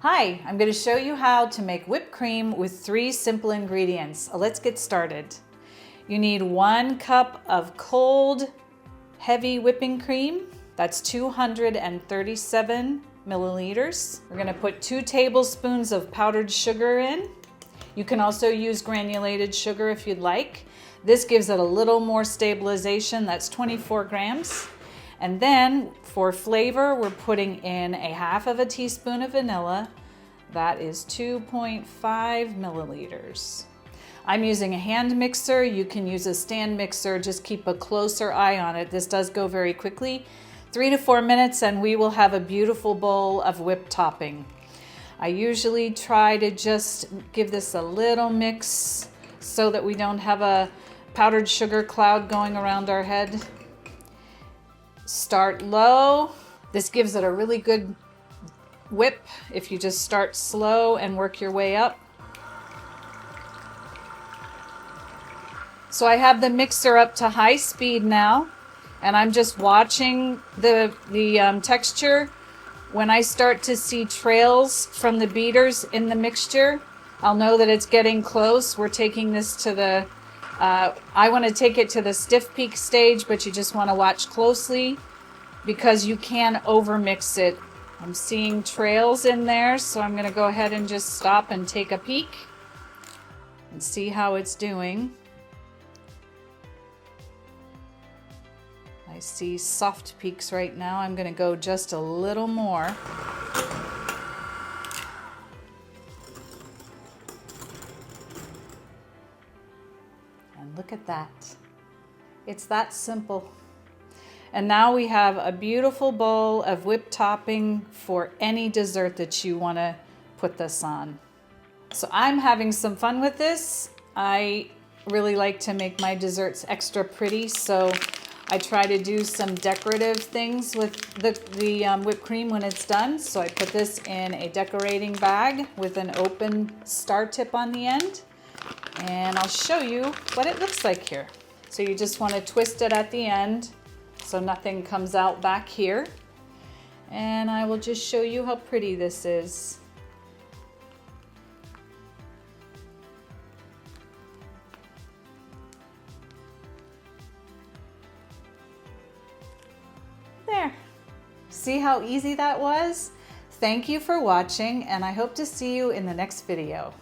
Hi, I'm going to show you how to make whipped cream with 3 simple ingredients. Let's get started. You need 1 cup of cold, heavy whipping cream. That's 237 milliliters. We're going to put 2 tablespoons of powdered sugar in. You can also use granulated sugar if you'd like. This gives it a little more stabilization. That's 24 grams. And then for flavor, we're putting in a half of a teaspoon of vanilla. That is 2.5 milliliters. I'm using a hand mixer. You can use a stand mixer. Just keep a closer eye on it. This does go very quickly. 3 to 4 minutes and we will have a beautiful bowl of whipped topping. I usually try to just give this a little mix so that we don't have a powdered sugar cloud going around our head. Start low. This gives it a really good whip if you just start slow and work your way up. So I have the mixer up to high speed now, and I'm just watching the texture. When I start to see trails from the beaters in the mixture, I'll know that it's getting close. We're taking this to the I want to take it to the stiff peak stage, but you just want to watch closely because you can overmix it. I'm seeing trails in there, so I'm going to go ahead and just stop and take a peek and see how it's doing. I see soft peaks right now. I'm going to go just a little more. And look at that. It's that simple. And now we have a beautiful bowl of whipped topping for any dessert that you want to put this on. So I'm having some fun with this. I really like to make my desserts extra pretty, so I try to do some decorative things with the whipped cream when it's done. So I put this in a decorating bag with an open star tip on the end. And I'll show you what it looks like here. So you just want to twist it at the end so nothing comes out back here. And I will just show you how pretty this is. There. See how easy that was? Thank you for watching, and I hope to see you in the next video.